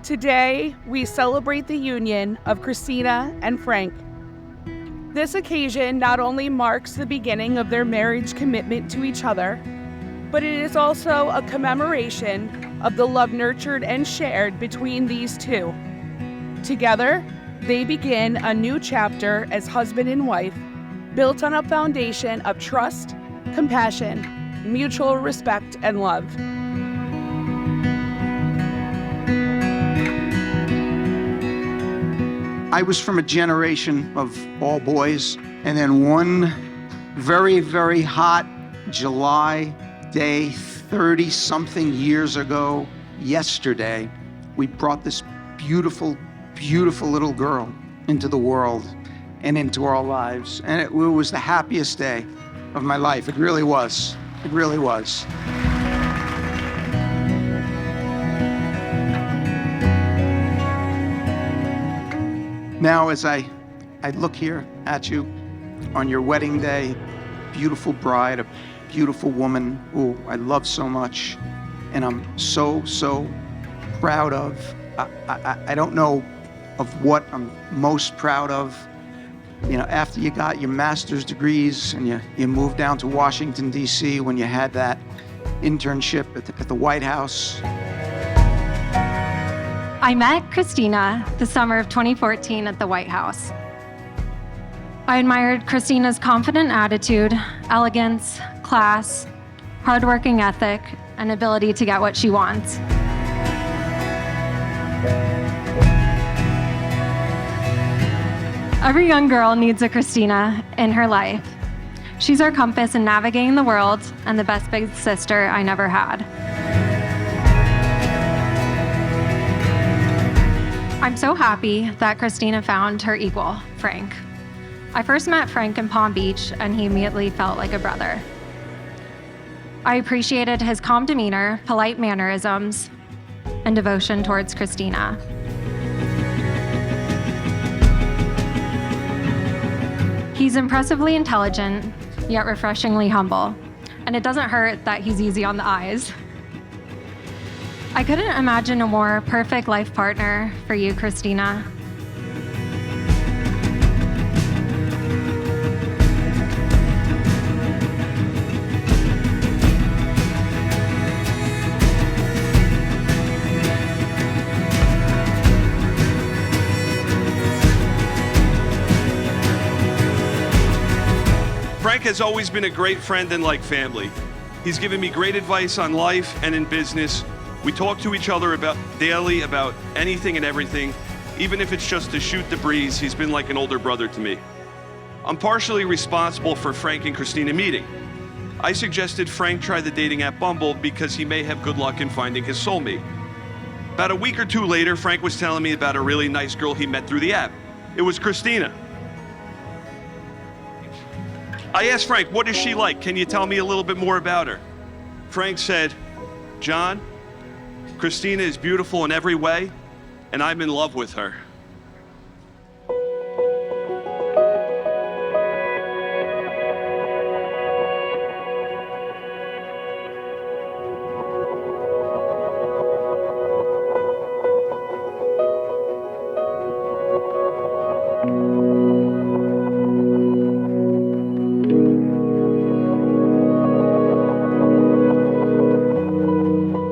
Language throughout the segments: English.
Today, we celebrate the union of Christina and Frank. This occasion not only marks the beginning of their marriage commitment to each other, but it is also a commemoration of the love nurtured and shared between these two. Together, they begin a new chapter as husband and wife, built on a foundation of trust, compassion, mutual respect, and love. I was from a generation of all boys, and then one very, very hot July day, 30-something years ago, yesterday, we brought this beautiful, beautiful little girl into the world and into our lives. And it was the happiest day of my life. It really was. It really was. Now, as I look here at you on your wedding day, beautiful bride, a beautiful woman who I love so much, and I'm so, so proud of. I don't know of what I'm most proud of. You know, after you got your master's degrees and you moved down to Washington, D.C., when you had that internship at the White House. I met Christina the summer of 2014 at the White House. I admired Christina's confident attitude, elegance, class, hardworking ethic, and ability to get what she wants. Every young girl needs a Christina in her life. She's our compass in navigating the world and the best big sister I never had. I'm so happy that Christina found her equal, Frank. I first met Frank in Palm Beach, and he immediately felt like a brother. I appreciated his calm demeanor, polite mannerisms, and devotion towards Christina. He's impressively intelligent, yet refreshingly humble, and it doesn't hurt that he's easy on the eyes. I couldn't imagine a more perfect life partner for you, Christina. Frank has always been a great friend and like family. He's given me great advice on life and in business. We talk to each other daily about anything and everything. Even if it's just to shoot the breeze, he's been like an older brother to me. I'm partially responsible for Frank and Christina meeting. I suggested Frank try the dating app Bumble because he may have good luck in finding his soulmate. About a week or two later, Frank was telling me about a really nice girl he met through the app. It was Christina. I asked Frank, what is she like? Can you tell me a little bit more about her? Frank said, John, Christina is beautiful in every way, and I'm in love with her.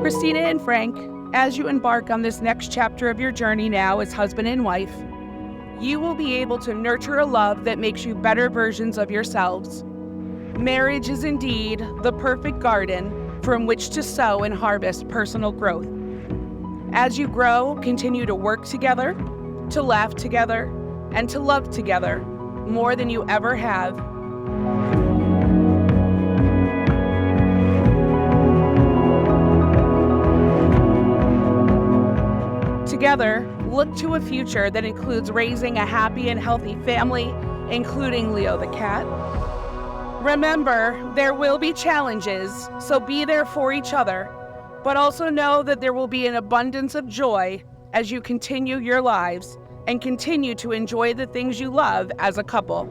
Christina and Frank, as you embark on this next chapter of your journey now as husband and wife, you will be able to nurture a love that makes you better versions of yourselves. Marriage is indeed the perfect garden from which to sow and harvest personal growth. As you grow, continue to work together, to laugh together, and to love together more than you ever have. Together, look to a future that includes raising a happy and healthy family, including Leo the cat. Remember, there will be challenges, so be there for each other, but also know that there will be an abundance of joy as you continue your lives and continue to enjoy the things you love as a couple.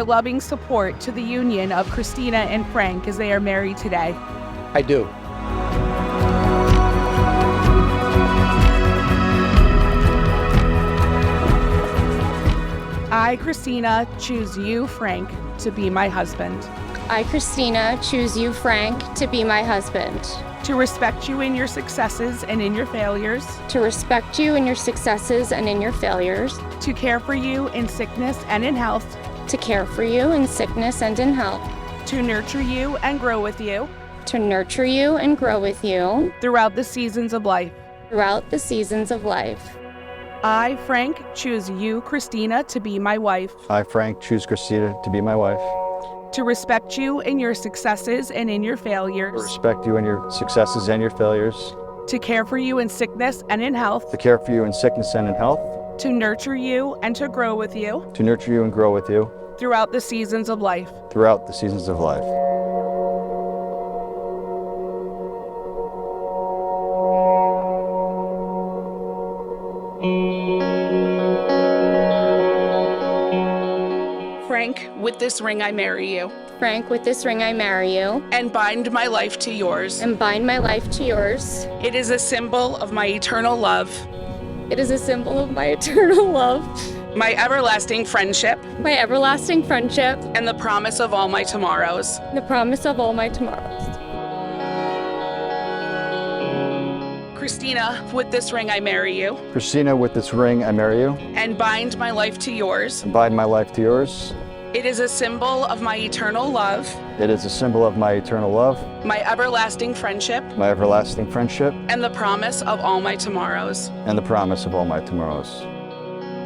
your loving support to the union of Christina and Frank as they are married today? I do. I, Christina, choose you, Frank, to be my husband. I, Christina, choose you, Frank, to be my husband. To respect you in your successes and in your failures. To respect you in your successes and in your failures. To care for you in sickness and in health. To care for you in sickness and in health. To nurture you and grow with you. To nurture you and grow with you. Throughout the seasons of life. Throughout the seasons of life. I, Frank, choose you, Christina, to be my wife. I, Frank, choose Christina to be my wife. To respect you in your successes and in your failures. To respect you in your successes and your failures. To care for you in sickness and in health. To care for you in sickness and in health. To nurture you and to grow with you. To nurture you and grow with you. Throughout the seasons of life. Throughout the seasons of life. Frank, with this ring I marry you. Frank, with this ring I marry you. And bind my life to yours. And bind my life to yours. It is a symbol of my eternal love. It is a symbol of my eternal love. My everlasting friendship. My everlasting friendship. And the promise of all my tomorrows. The promise of all my tomorrows. Christina, with this ring I marry you. Christina, with this ring I marry you. And bind my life to yours. And bind my life to yours. It is a symbol of my eternal love. It is a symbol of my eternal love. My everlasting friendship. My everlasting friendship. And the promise of all my tomorrows. And the promise of all my tomorrows.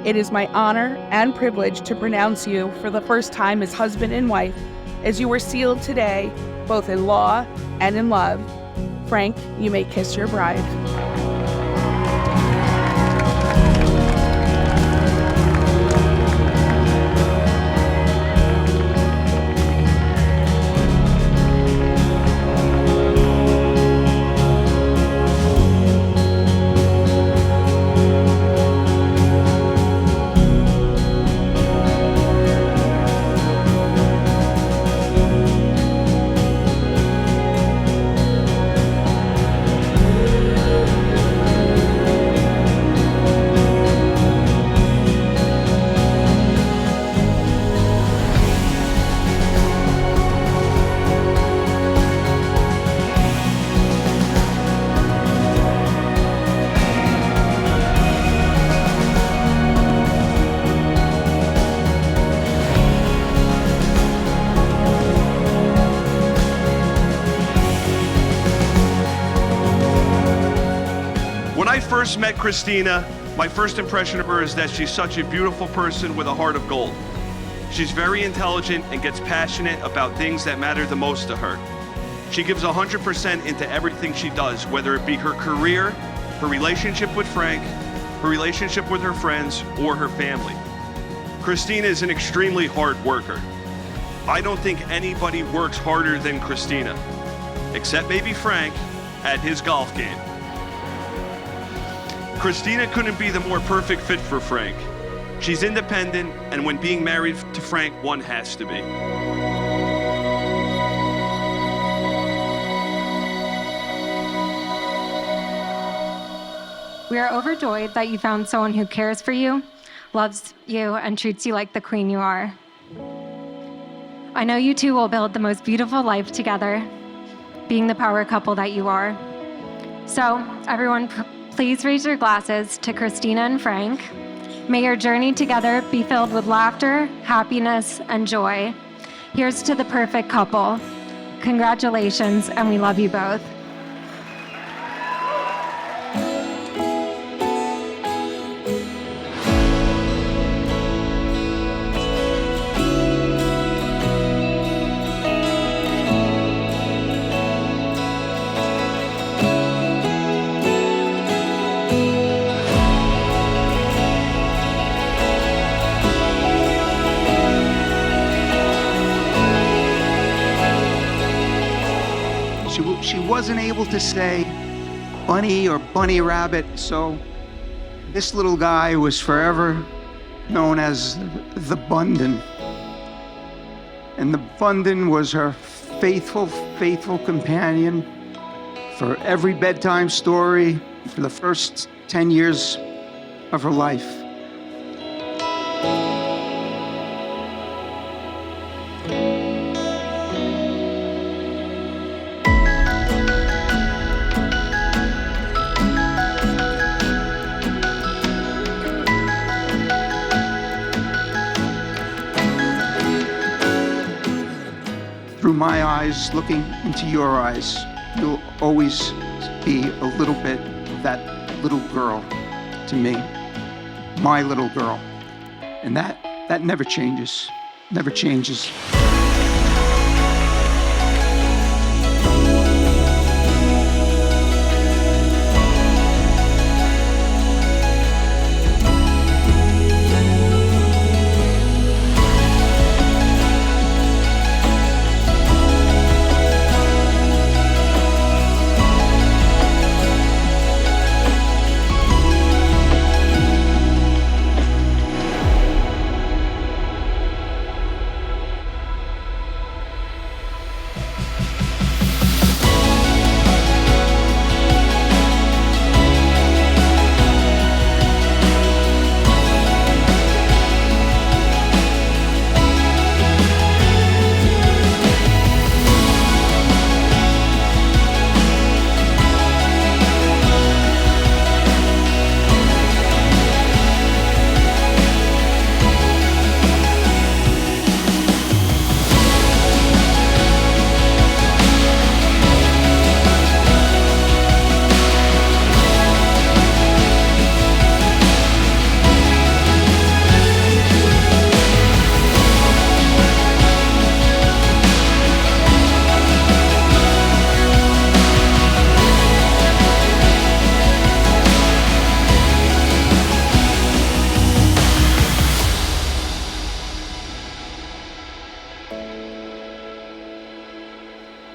It is my honor and privilege to pronounce you for the first time as husband and wife, as you were sealed today, both in law and in love. Frank, you may kiss your bride. When I first met Christina, my first impression of her is that she's such a beautiful person with a heart of gold. She's very intelligent and gets passionate about things that matter the most to her. She gives 100% into everything she does, whether it be her career, her relationship with Frank, her relationship with her friends, or her family. Christina is an extremely hard worker. I don't think anybody works harder than Christina, except maybe Frank at his golf game. Christina couldn't be the more perfect fit for Frank. She's independent, and when being married to Frank, one has to be. We are overjoyed that you found someone who cares for you, loves you, and treats you like the queen you are. I know you two will build the most beautiful life together, being the power couple that you are. So, everyone, please raise your glasses to Christina and Frank. May your journey together be filled with laughter, happiness, and joy. Here's to the perfect couple. Congratulations, and we love you both. She wasn't able to say bunny or bunny rabbit, so this little guy was forever known as the Bundin. and the Bundin was her faithful, faithful companion for every bedtime story for the first 10 years of her life. Through my eyes, looking into your eyes, you'll always be a little bit of that little girl to me, my little girl. And that never changes, never changes.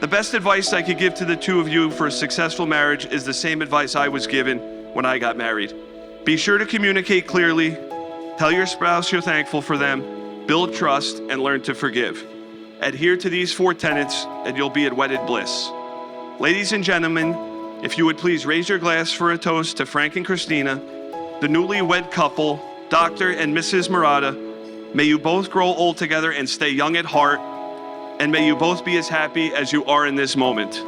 The best advice I could give to the two of you for a successful marriage is the same advice I was given when I got married. Be sure to communicate clearly, tell your spouse you're thankful for them, build trust, and learn to forgive. Adhere to these 4 tenets, and you'll be at wedded bliss. Ladies and gentlemen, if you would please raise your glass for a toast to Frank and Christina, the newlywed couple, Dr. and Mrs. Murata. May you both grow old together and stay young at heart, and may you both be as happy as you are in this moment.